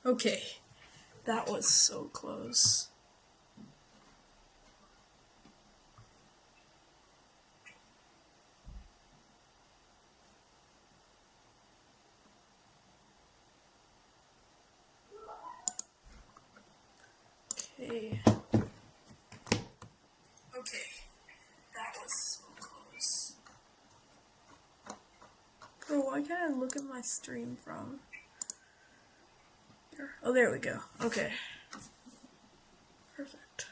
Okay, that was so close. Okay. Okay, that was so close. Bro, why can't I look at my stream from here? Oh, there we go. Okay. Perfect.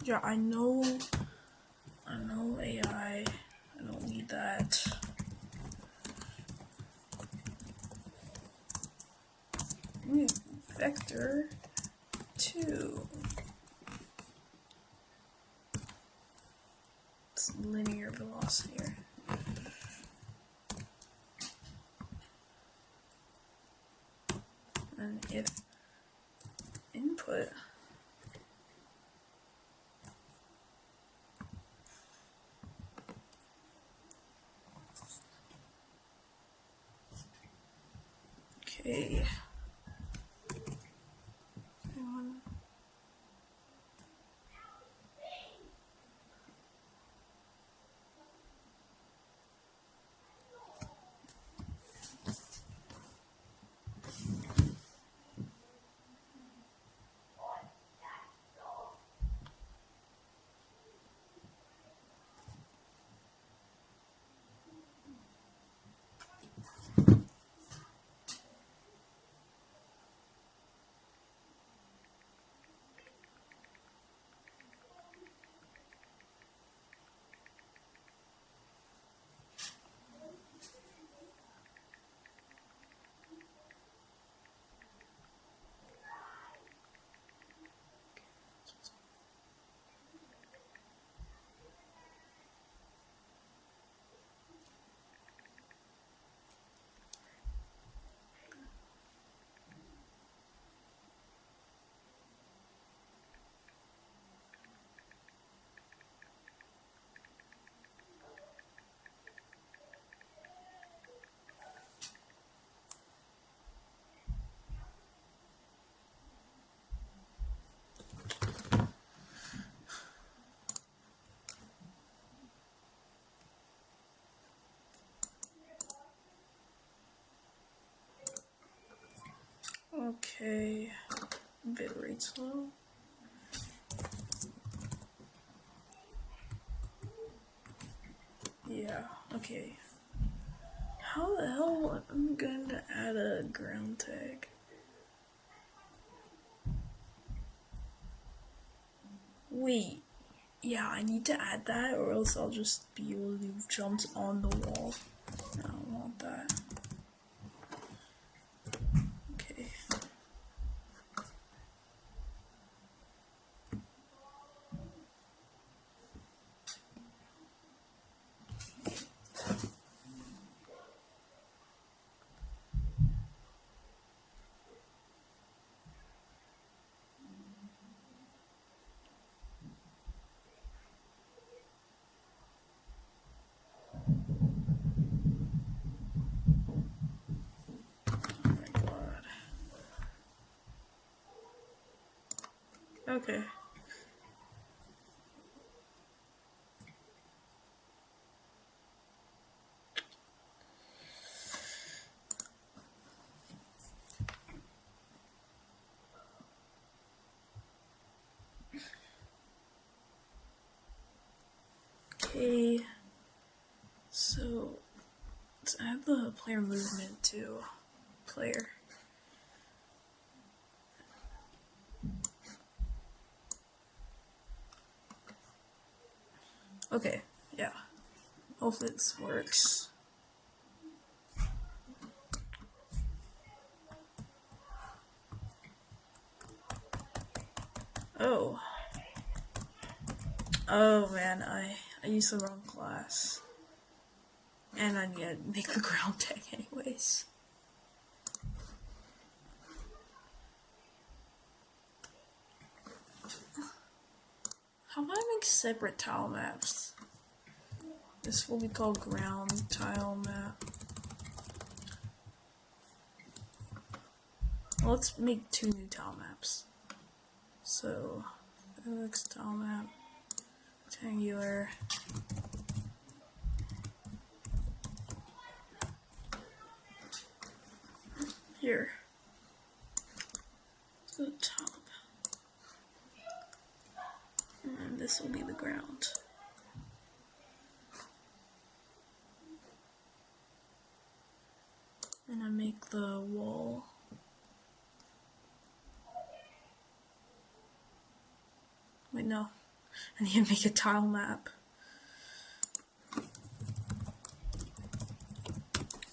Yeah, I know AI. I don't need that. Vector 2. It's linear velocity. And if input okay. Okay. Bitrate slow. Yeah, okay. How the hell am I going to add a ground tag? Wait. Yeah, I need to add that or else I'll just be able to jump on the wall. I don't want that. Okay. Oh my god. Okay. Okay. So let's add the player movement to player. Okay, yeah. Hope this works. Oh. Oh man, I used the wrong class. And I need to make a ground tag anyways. How about I make separate tile maps? This will be called ground tile map. Well, let's make 2 new tile maps. So, Alex tile map, rectangular. Here. So top. And this will be the ground. And I make the wall. Wait, no. I need to make a tile map.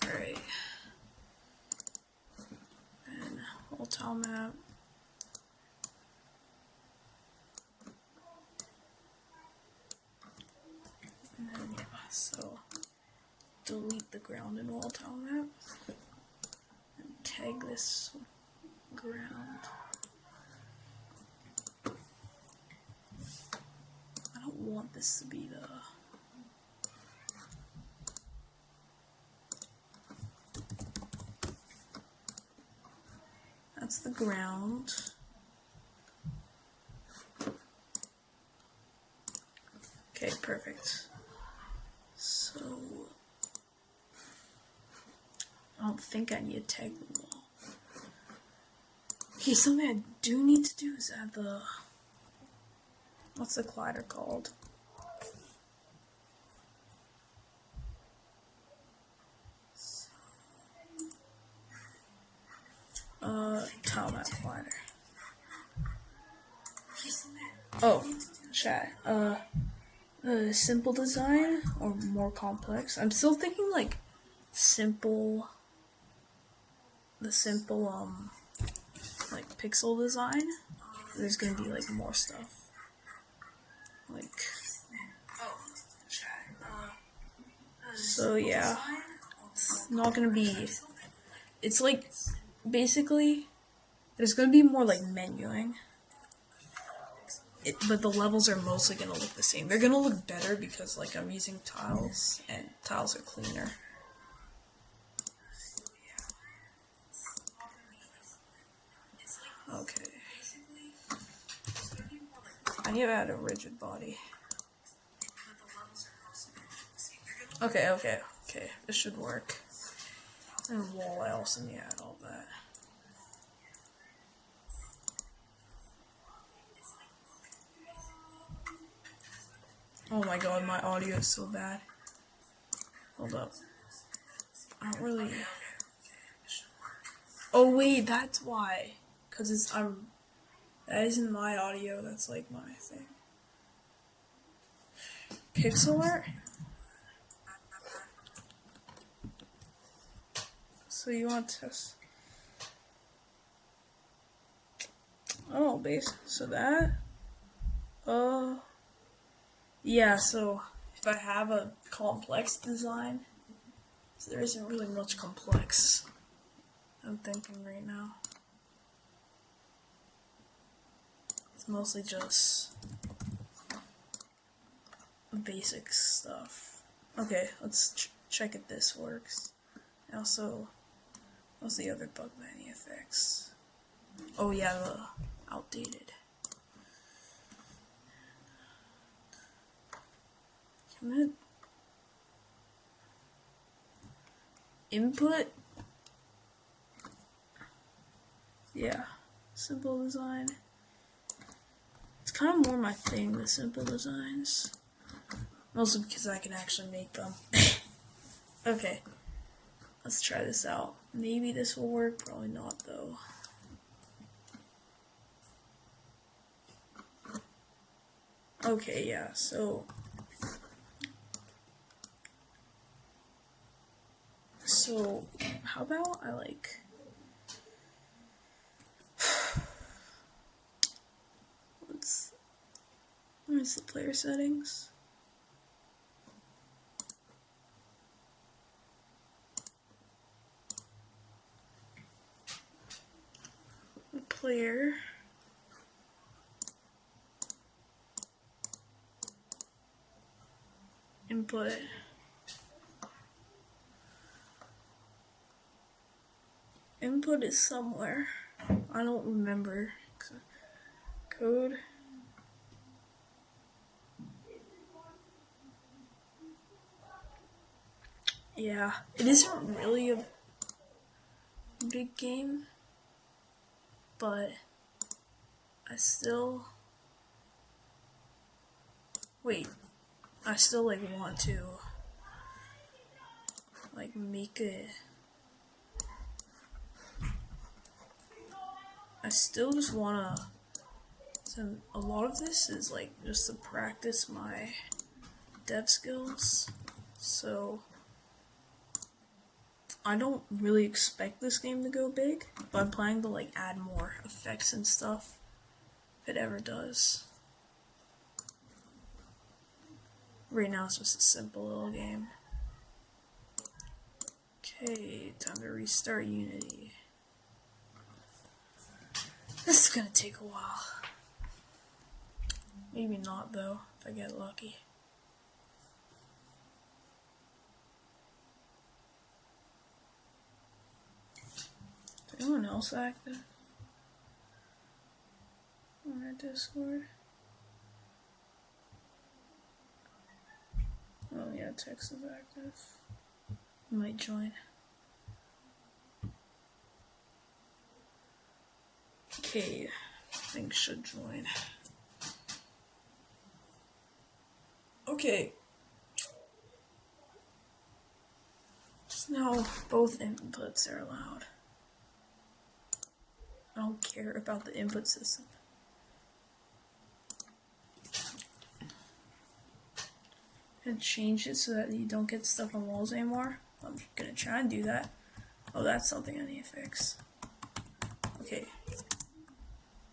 Alright. And whole tile map. And then, yeah, so delete the ground and wall tile map. And tag this ground. I don't want this to be the... That's the ground. Okay, perfect. So, I don't think I need to tag the wall. Okay, something I do need to do is add the... What's the collider called? Tile map collider. Oh, chat. Simple design or more complex? I'm still thinking like simple. The simple like pixel design. There's gonna be like more stuff. Like. So yeah, it's not gonna be. It's like basically there's gonna be more like menuing. But the levels are mostly gonna look the same. They're gonna look better because like I'm using tiles and tiles are cleaner. Okay. I need to add a rigid body. Okay. This should work. And wall, I also need to add all that. Oh my god, my audio is so bad. Hold up. I don't really... Oh wait, that's why. Cause it's that isn't my audio. That's like my thing. Pixel art. So you want to test? Oh, base. So that. Yeah. So if I have a complex design, so there isn't really much complex. I'm thinking right now. It's mostly just basic stuff. Okay, let's check if this works. And also, what's the other bug many effects? Oh yeah, the outdated. Commit. Input. Yeah, simple design. It's kind of more my thing, the simple designs. Mostly because I can actually make them. Okay, let's try this out. Maybe this will work, probably not though. Okay, yeah, so So, how about I like... Where's the player settings? Player. Input. Input is somewhere. I don't remember. Code. Yeah, it isn't really a big game, but I still like want to like make it. I still just wanna. So a lot of this is like just to practice my dev skills. So I don't really expect this game to go big, but I'm planning to like add more effects and stuff if it ever does. Right now it's just a simple little game. Okay, time to restart Unity. This is gonna take a while. Maybe not though, if I get lucky. Is anyone else active on our Discord? Oh yeah, Tex is active. He might join. Okay, I think should join. Okay. So now both inputs are allowed. I don't care about the input system. And change it so that you don't get stuck on walls anymore. I'm gonna try and do that. Oh, that's something I need to fix. Okay.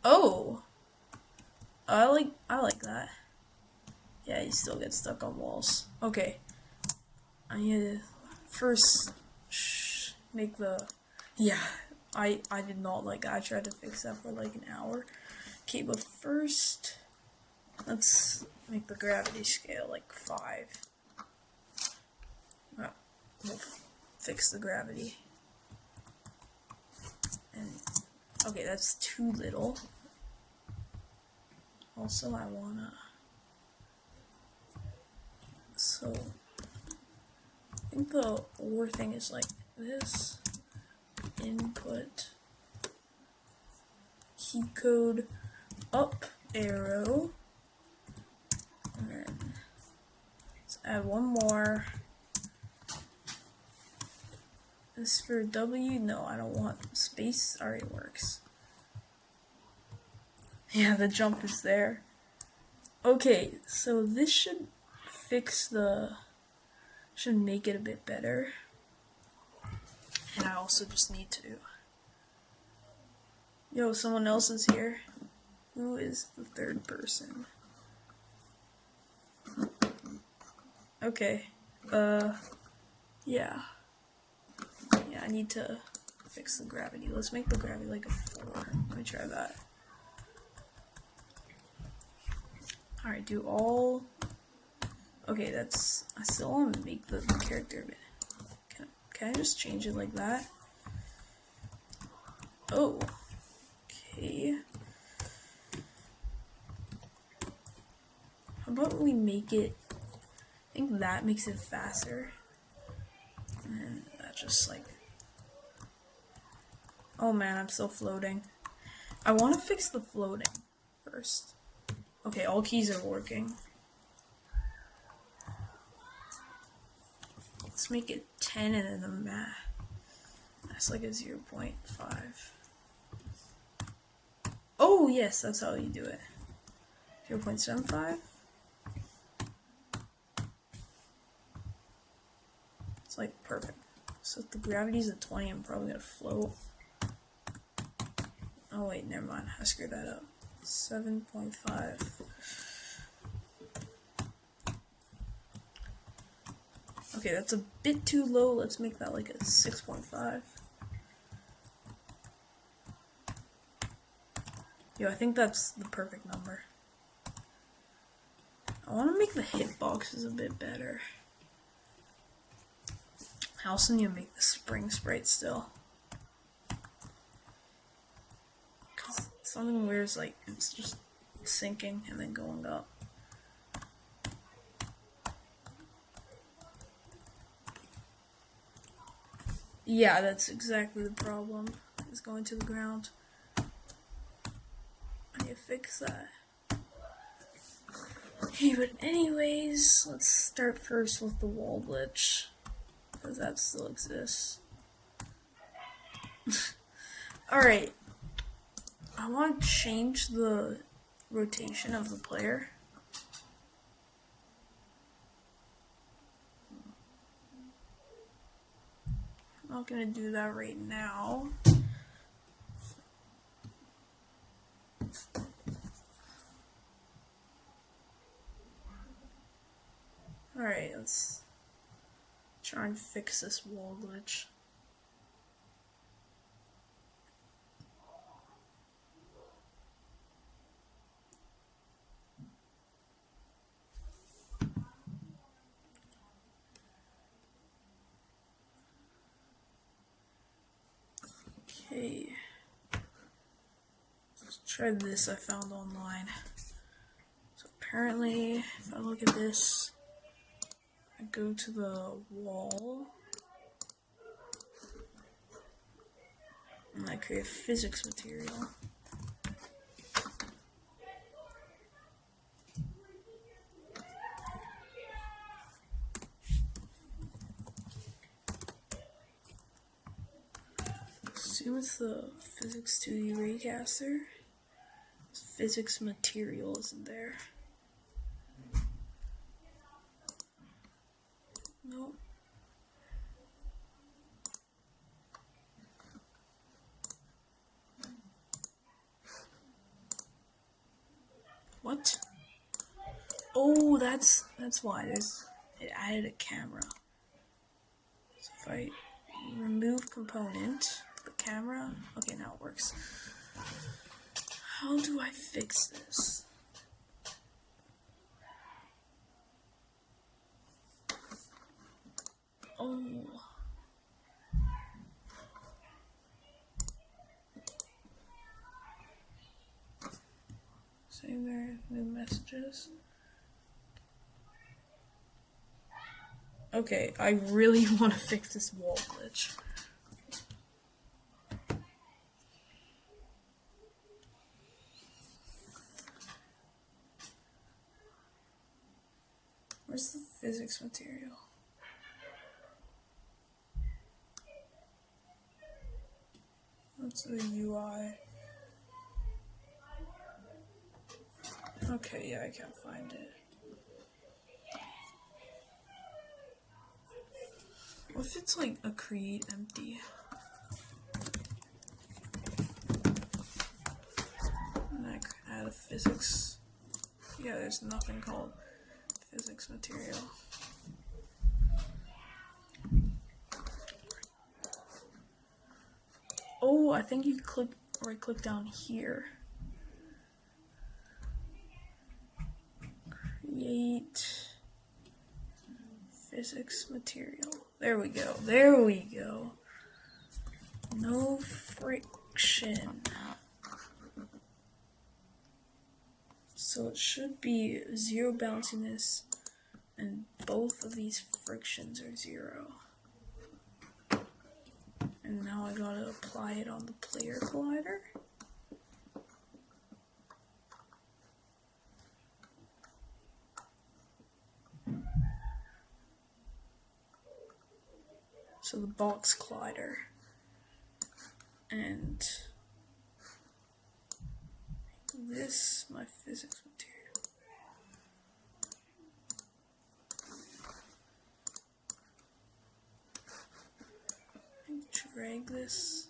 Oh! I like that. Yeah, you still get stuck on walls. Okay. I need to first make the... Yeah, I did not like that. I tried to fix that for like an hour. Okay, but first, let's make the gravity scale like 5. Oh, we'll fix the gravity. And okay, that's too little. Also, I wanna... So, I think the OR thing is like this. Input key code up arrow. And then let's add one more. This for W? No, I don't want space. Already works. Yeah, the jump is there. Okay, so this should fix should make it a bit better. And I also just need to... Yo, someone else is here. Who is the third person? Okay. Yeah. Yeah, I need to fix the gravity. Let's make the gravity like a 4. Let me try that. Alright, do all... Okay, that's... I still want to make the character a bit... Can I just change it like that? Oh. Okay. How about we make it... I think that makes it faster. And then that just like... Oh man, I'm still floating. I want to fix the floating first. Okay, all keys are working. Let's make it 10 and then the math. That's like a 0.5. Oh yes, that's how you do it. 0.75. It's like perfect. So if the gravity's at 20, I'm probably gonna float. Oh wait, never mind. I screwed that up. 7.5. Okay, that's a bit too low. Let's make that like a 6.5. Yo, I think that's the perfect number. I want to make the hitboxes a bit better. I also need to make the spring sprite still. Cause something weird is like, it's just sinking and then going up. Yeah, that's exactly the problem. It's going to the ground. I need to fix that. Okay, but anyways, let's start first with the wall glitch. Because that still exists. Alright. I want to change the rotation of the player. I'm not going to do that right now. Alright, let's try and fix this wall glitch. Okay. Let's try this I found online. So apparently, if I look at this, I go to the wall, and I create a physics material. See with the physics 2D raycaster, physics material isn't there. Nope. What? Oh, that's why it added a camera. So if I remove component, the camera, okay, now it works. How do I fix this? Oh. Save there, new messages. Okay, I really want to fix this wall glitch. Where's the physics material? What's the UI? Okay, yeah, I can't find it. What if it's like a create empty? And I add a physics. Yeah, there's nothing called physics material. Oh, I think you right click down here. Create physics material. There we go. There we go. No friction. So it should be 0 bounciness, and both of these frictions are 0. And now I gotta apply it on the player collider. So the box collider. And this, my physics material. drag this?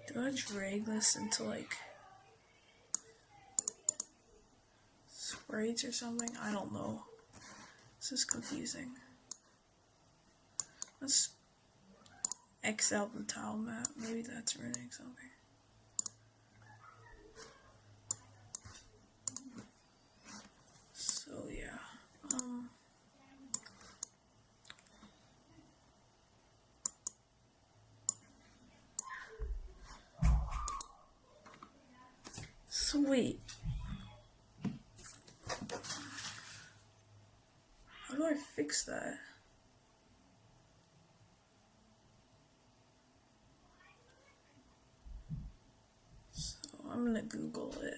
Do I drag this into like sprites or something? I don't know. This is confusing. Let's X out the tile map. Maybe that's ruining something. So yeah. Sweet. How do I fix that? So I'm gonna Google it.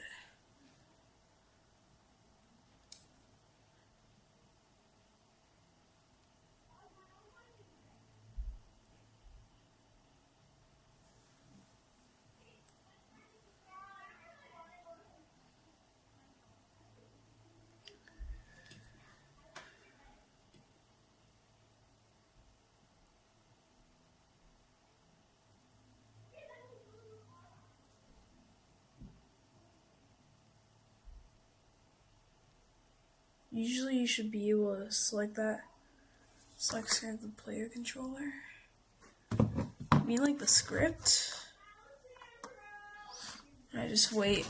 Usually you should be able to select that. Select the player controller. I mean like the script. I just wait.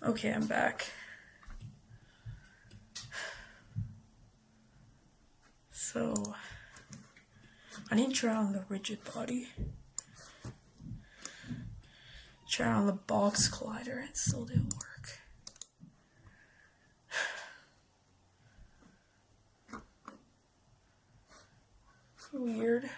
Okay, I'm back. So, I need to try on the rigid body. Try on the box collider, it still didn't work. Weird.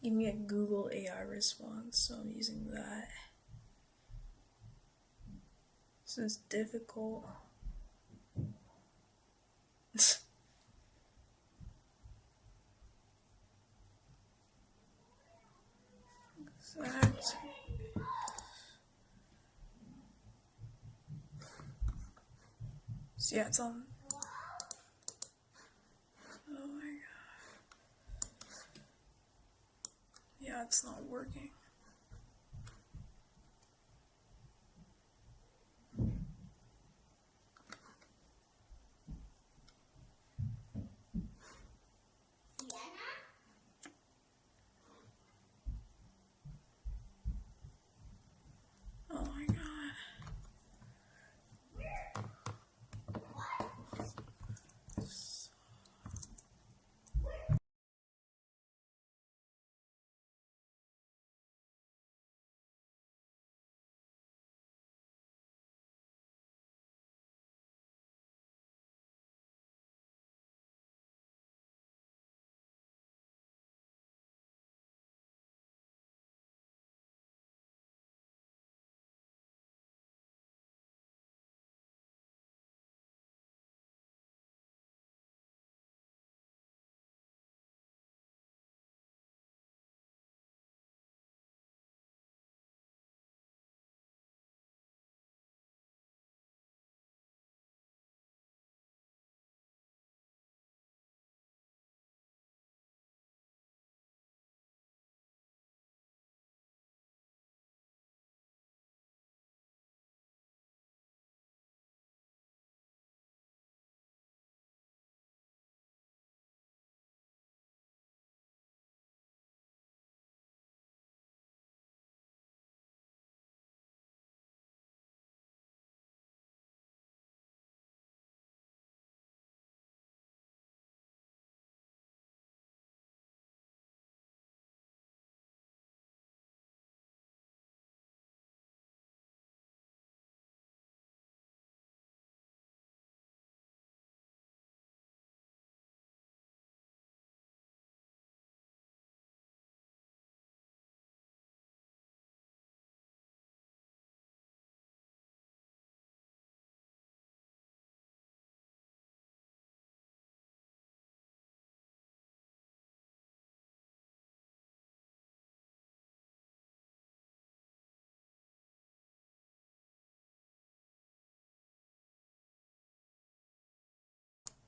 Give me a Google AI response, so I'm using that. This is difficult. So yeah, it's on. Oh my god. Yeah, it's not working.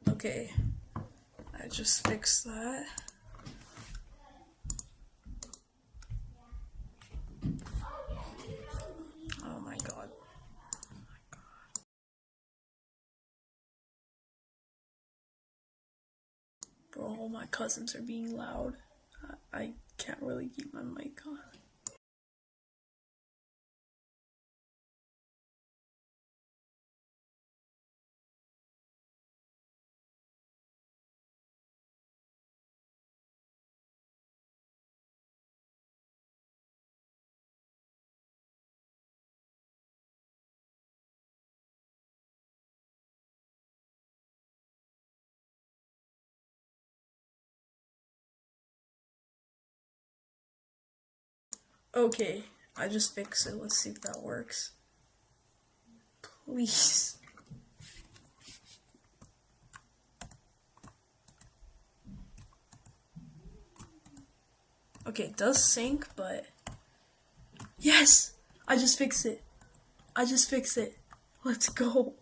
Okay, I just fixed that. Oh my god. Bro, all my cousins are being loud. I can't really keep my mic on. Okay, I just fixed it. Let's see if that works. Please. Okay, it does sync, but... Yes! I just fixed it. I just fixed it. Let's go.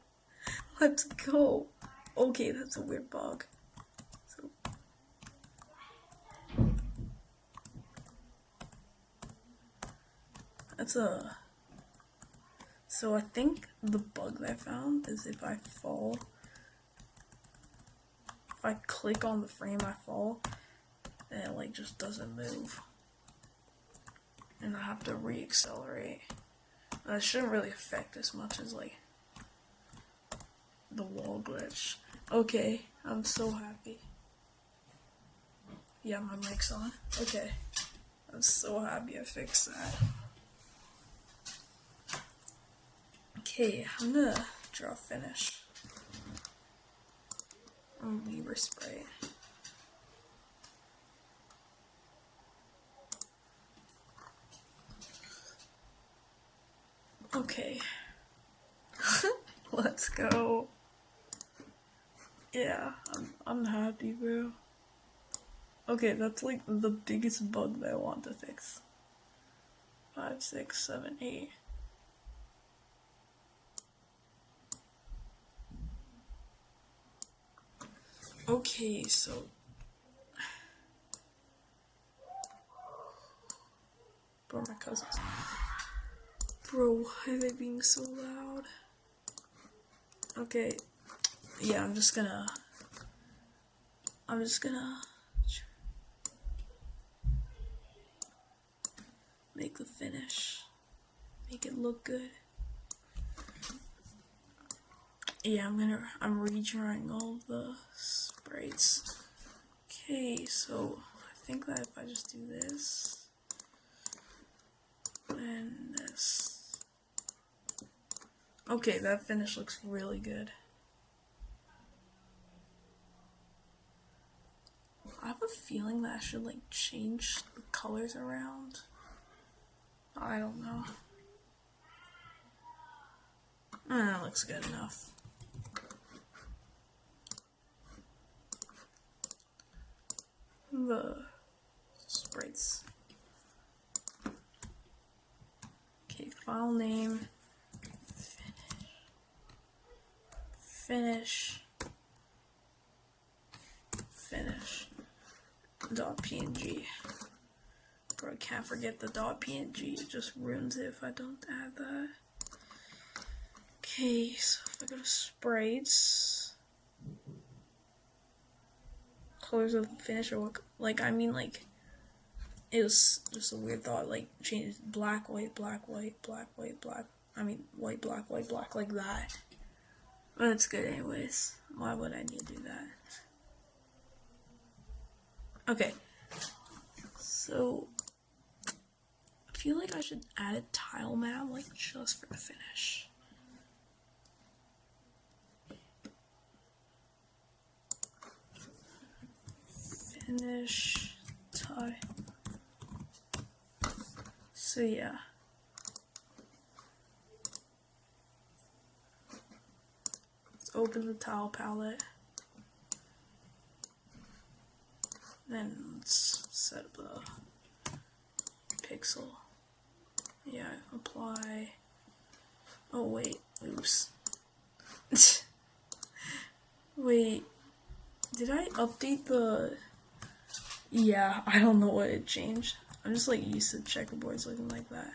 Let's go. Okay, that's a weird bug. So... That's a... So I think the bug that I found is if I fall... If I click on the frame I fall, and it like just doesn't move. And I have to re-accelerate. That shouldn't really affect as much as like the wall glitch. Okay, I'm so happy. Yeah, my mic's on. Okay. I'm so happy I fixed that. Okay, I'm gonna draw finish on Libra Sprite. Okay. Let's go. Yeah, I'm happy, bro. Okay, that's like the biggest bug that I want to fix. 5, 6, 7, 8. Okay, so bro, my cousins. Bro, why are they being so loud? Okay, yeah, I'm just gonna make the finish. Make it look good. Yeah, I'm redrawing all the sprites. Okay, so I think that if I just do this and this. Okay, that finish looks really good. I have a feeling that I should like change the colors around. I don't know. That looks good enough. The sprites. Okay, file name. Finish. .png. Bro, I can't forget the .png. It just ruins it if I don't add that. Okay, so if I go to sprites, colors of finish or what? Like I mean, like it was just a weird thought. Like change black, white, black, white, black, white, black. I mean white, black, white, black, like that. But it's good anyways. Why would I need to do that? Okay. So I feel like I should add a tile map, like just for the finish. Finish tile. So yeah. Let's open the tile palette. Then let's set up the pixel. Yeah, apply. Oh wait, oops. Wait, Did I update the... Yeah, I don't know what it changed. I'm just like used to checkerboards looking like that.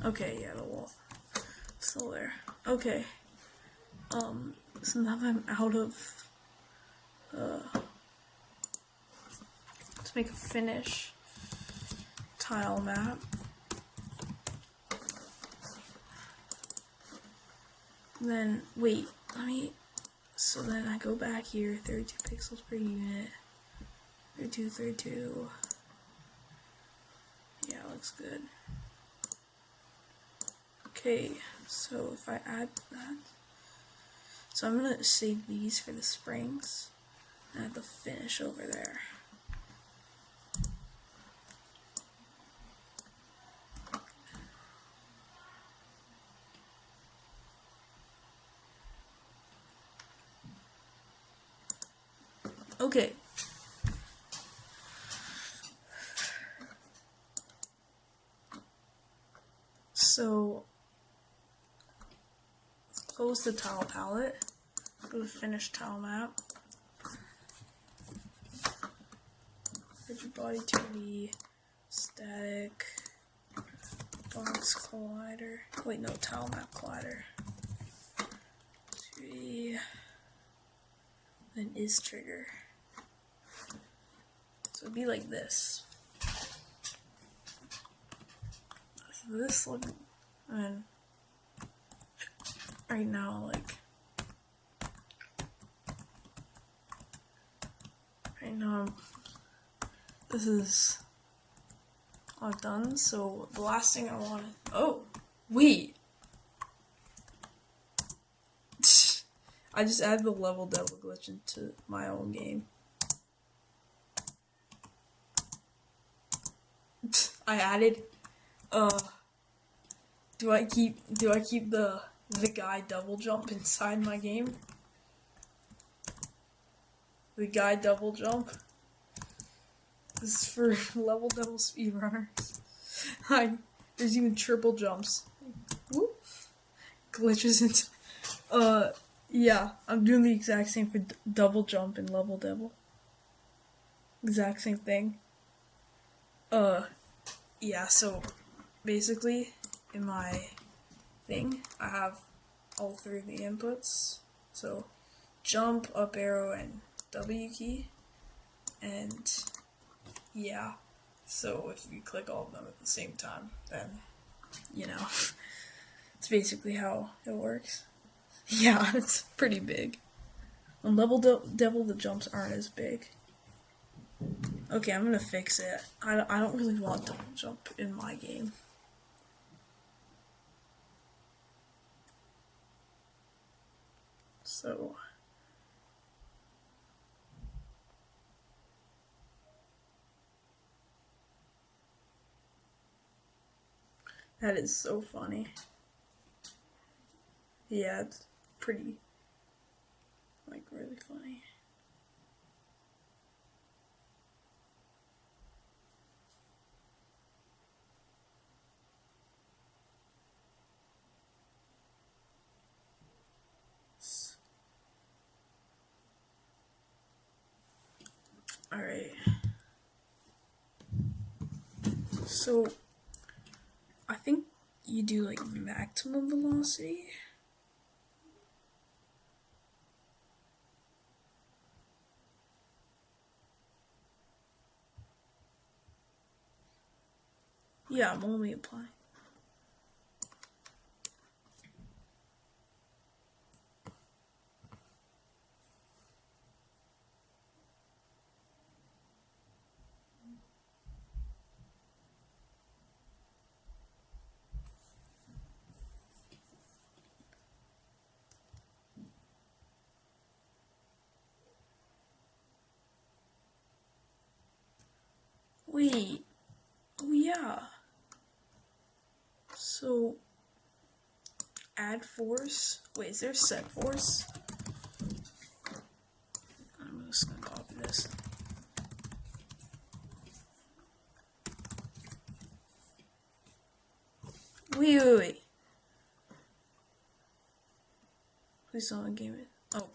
Okay, yeah, the wall still there. Okay. So now that I'm out of let's make a finish tile map. Then wait, so then I go back here, 32 pixels per unit. 32, 32. Yeah, looks good. Okay, so if I add that, so I'm gonna save these for the springs and add the finish over there. Okay. So close the tile palette, go to finish tile map, rigid body 2D, static, box collider, wait no, tile map collider, 2D, then is trigger. So it'd be like this. So this look, and right now, like, right now, this is all I've done. So the last thing I wanted, oh, wait. I just added the level devil glitch into my own game. I added, do I keep the guy double jump inside my game? The guy double jump. This is for level devil speedrunners. Hi, there's even triple jumps. Whoop. Glitches into, yeah, I'm doing the exact same for double jump and level devil. Exact same thing. Yeah, so basically in my thing, I have all three of the inputs. So jump, up arrow, and W key. And yeah, so if you click all of them at the same time, then, you know, it's basically how it works. Yeah, it's pretty big. On level devil, the jumps aren't as big. Okay, I'm gonna fix it. I don't really want double jump in my game. So that is so funny. Yeah, it's pretty, like, really funny. Alright. So, I think you do, like, maximum velocity. Yeah, I'm only applying. Wait. Oh, yeah. So, add force. Wait, is there set force? I'm just gonna copy this. Wait. Please don't game it. Oh.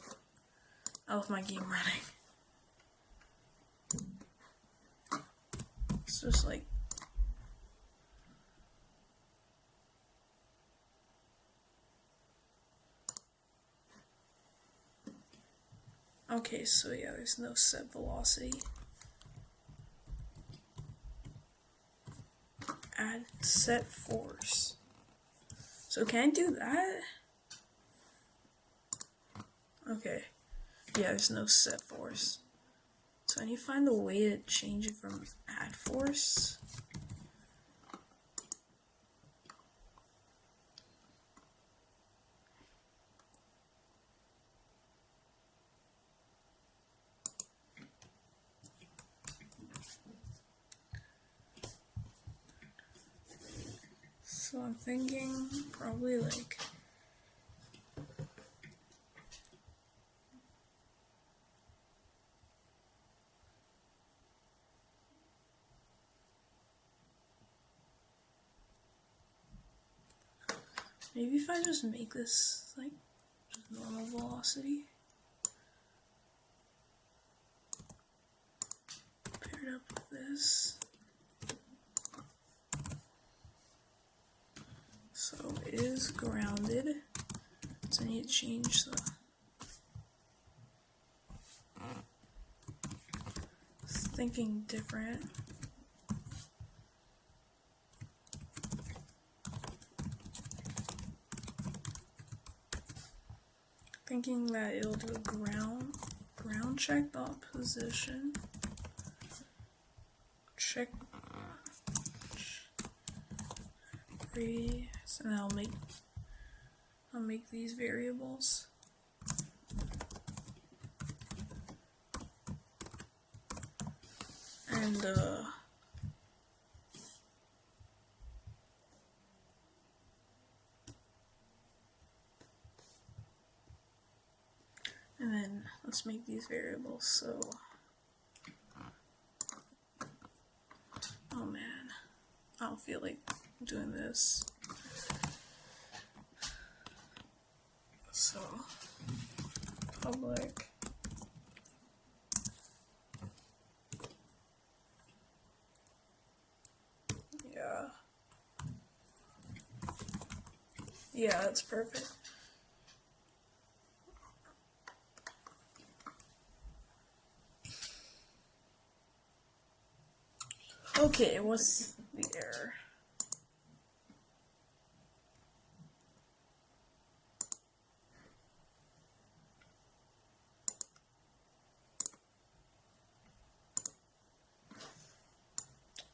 I left my game running. It's just like, okay, so yeah, there's no set velocity. Add set force. So can I do that? Okay. Yeah, there's no set force. So I need to find a way to change it from add force. So I'm thinking probably like maybe if I just make this like just normal velocity, pair it up with this. So it is grounded. So I need to change the thinking different. Thinking that it'll do a ground check dot position. Check radius, and I'll make these variables. And then let's make these variables. So, oh man, I don't feel like doing this. So, public yeah, that's perfect. Okay, what's the error?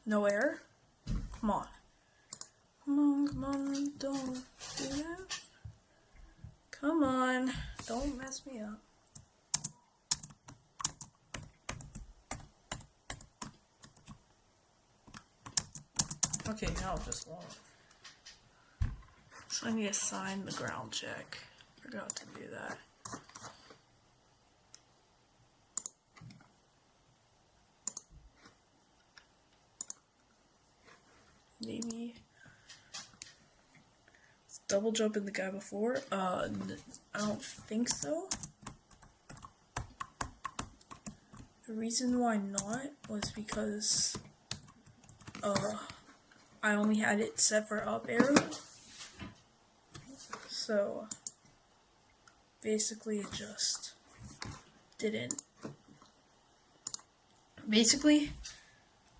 No error? Come on. Come on, don't do that. Come on, don't mess me up. Okay, now it just won't. So I need to assign the ground check. Forgot to do that. Maybe double jumping the guy before. I don't think so. The reason why not was because I only had it set for up arrow. So basically it just didn't. Basically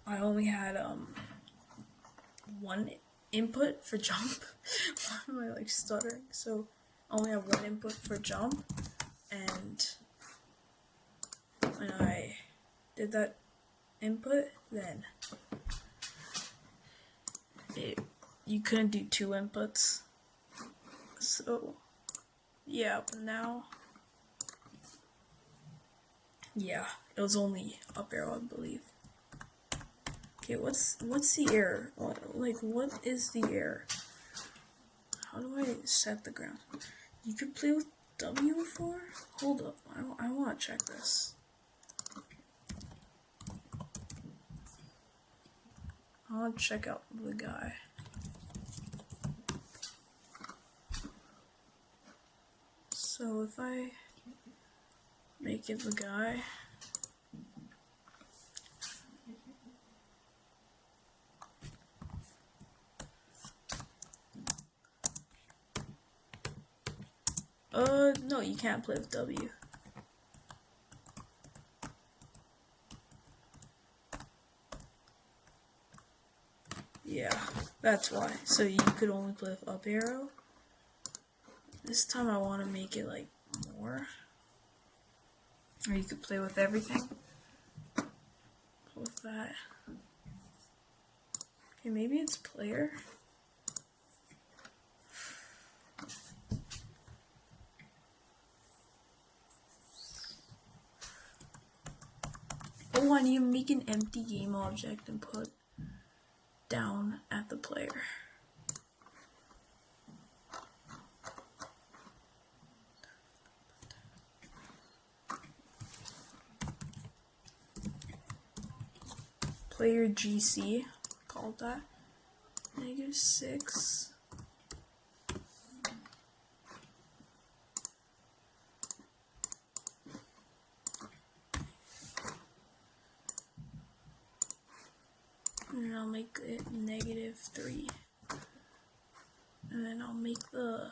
I only had one input for jump. Why am I like stuttering? So I only have one input for jump, and when I did that input, then you couldn't do two inputs. So yeah, but now yeah, it was only up arrow, I believe. Okay, what's the error? What is the error? How do I set the ground? You could play with W before? Hold up, I want to check this. I want to check out the guy. So if I Make it the guy. No, you can't play with W. Yeah, that's why. So you could only play with up arrow. This time I want to make it like more. Or you could play with everything. With that. Okay, maybe it's player. Oh, I need to make an empty game object and put down at the player. Player GC, called that. -6. And I'll make it -3. And then I'll make the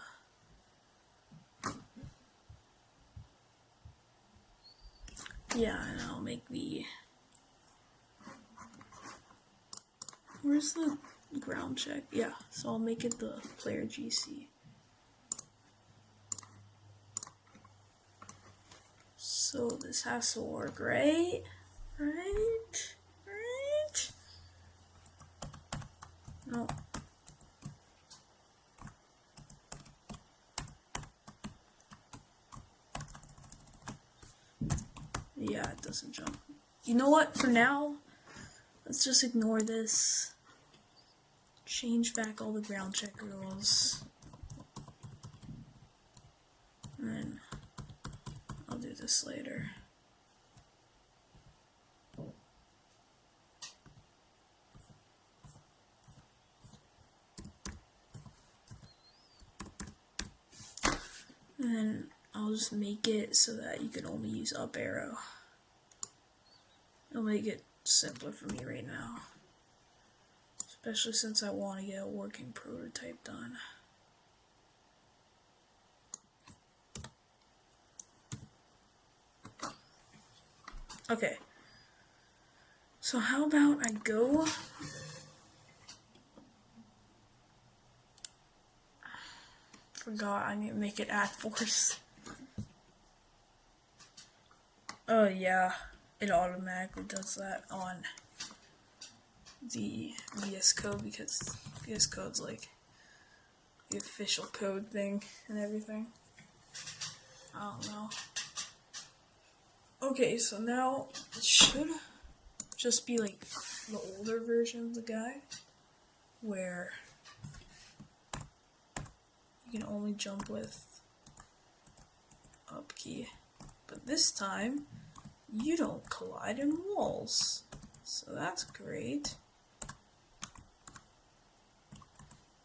and I'll make the where's the ground check? Yeah, so I'll make it the player GC. So this has to work, right? Right? No. Yeah, it doesn't jump. You know what? For now, let's just ignore this. Change back all the ground check rules. And then I'll do this later. And then I'll just make it so that you can only use up arrow. It'll make it simpler for me right now. Especially since I want to get a working prototype done. Okay. So how about I go... Forgot I need to make it add force. Oh yeah, it automatically does that on the VS Code because VS Code's like the official code thing and everything. I don't know. Okay, so now it should just be like the older version of the guy where you can only jump with up key. But this time, you don't collide in walls. So that's great.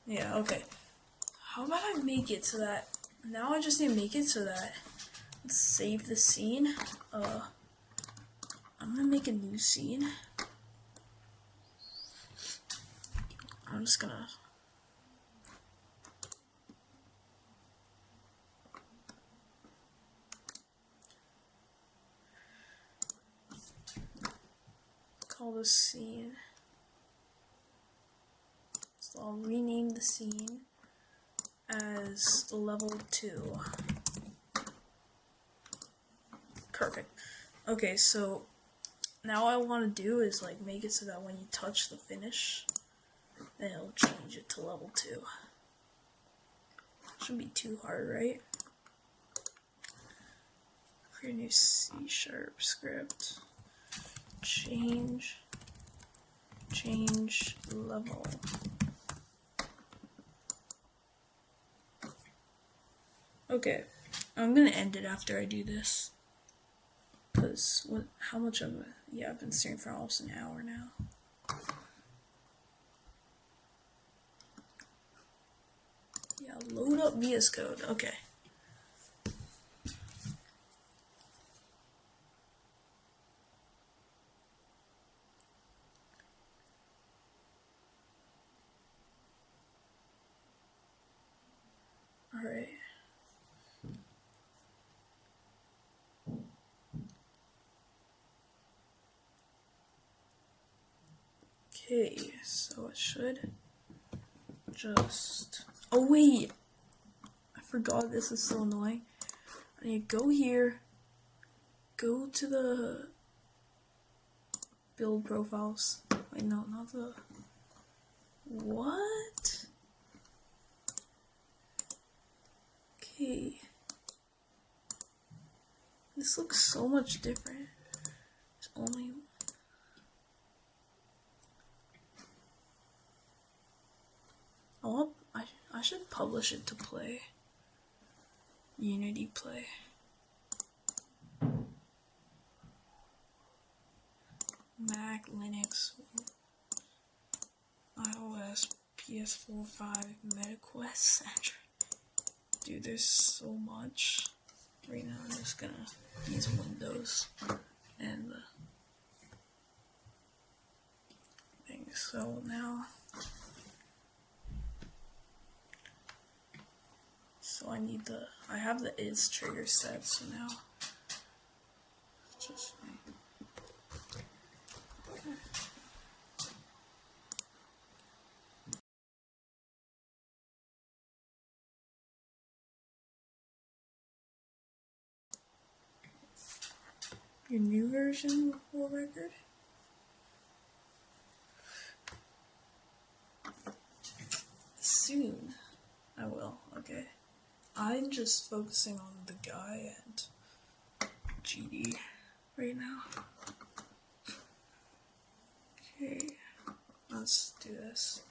Yeah, okay. How about I make it so that, now I just need to make it so that, let's save the scene. I'm gonna make a new scene. I'm just gonna call this scene. So I'll rename the scene as level 2. Perfect. Okay, so now what I want to do is like make it so that when you touch the finish, then it'll change it to level 2. Shouldn't be too hard, right? Create a new C# script. Change level. Okay, I'm gonna end it after I do this. Cause how much of it? Yeah, I've been streaming for almost an hour now. Yeah, load up VS Code. Okay. Okay, so it should just... Oh wait! I forgot, this is so annoying. I need to go here, go to the build profiles. Wait, no, not the... What? Okay. This looks so much different. There's only... I should publish it to play. Unity Play. Mac, Linux, iOS, PS4, 5, MetaQuest, Android. Dude, there's so much. Right now I'm just gonna use Windows and the thing. So now, I have the is trigger set, so now just okay. Your new version will record? Soon. I will, okay. I'm just focusing on the guy and GD right now. Okay, let's do this.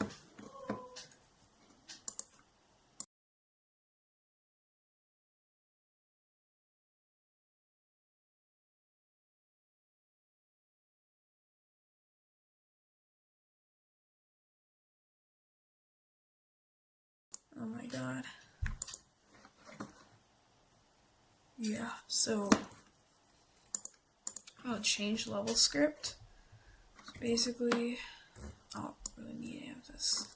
Oh my god. Yeah, so I'll change level script. Basically, I don't really need any of this.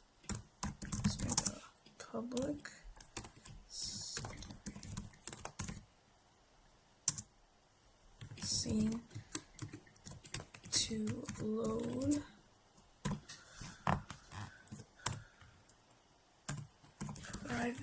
Let's make a public scene to load private.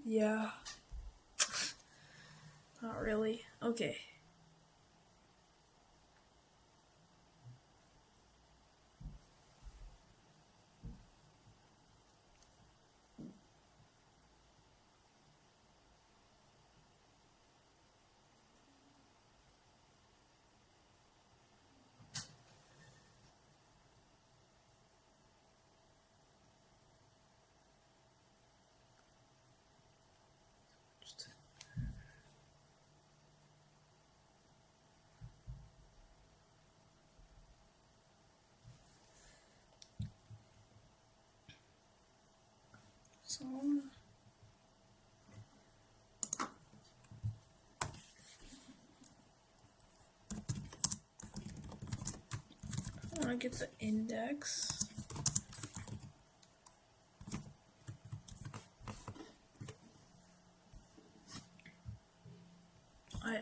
Yeah. Not really. Okay. So I want to get the index.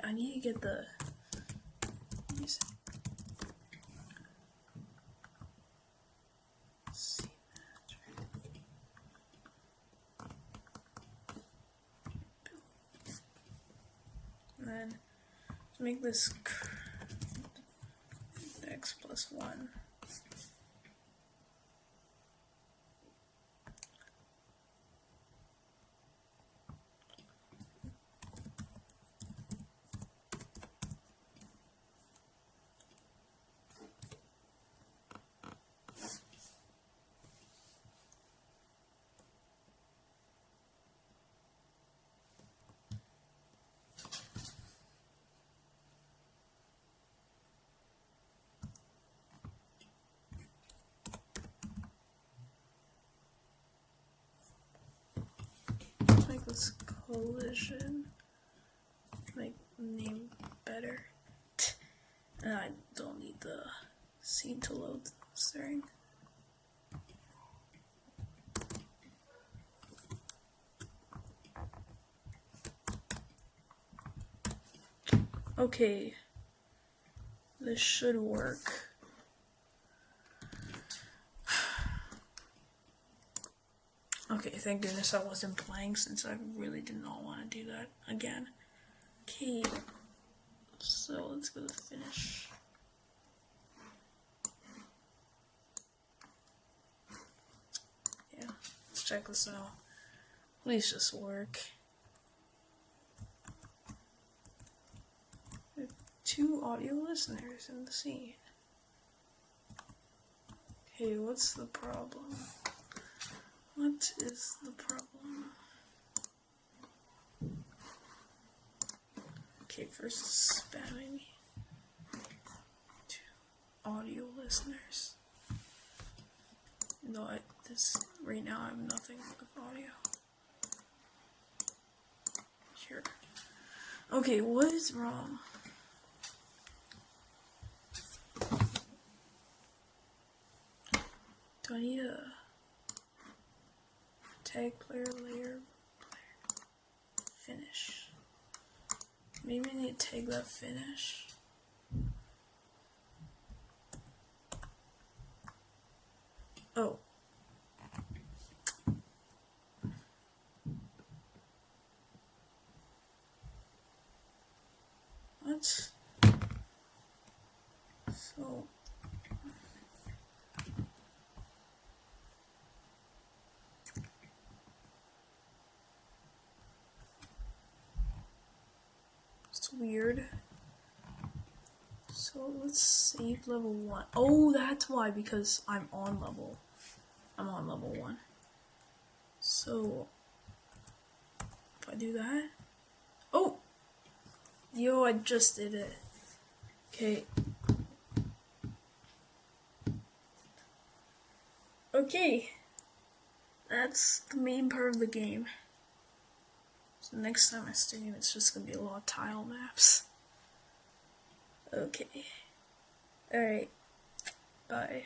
I need to get the and then to make this index plus 1. collision. Make the name better. And I don't need the scene to load string. Okay, this should work. Okay, thank goodness I wasn't playing, since I really did not want to do that again. Okay, so let's go to finish. Yeah, let's check this out. Please just work. 2 audio listeners in the scene. Okay, what's the problem? What is the problem? Okay, first it's spamming me. 2 audio listeners. No, right now I have nothing with audio. Here. Okay, what is wrong? Do I need a tag player layer finish? Maybe I need to tag that finish. Oh. What? So. It's weird. So let's save level 1. Oh, that's why, because I'm on level 1. So if I do that, oh, yo, I just did it. Okay. Okay. That's the main part of the game. So next time I stream, it's just gonna be a lot of tile maps. Okay. Alright. Bye.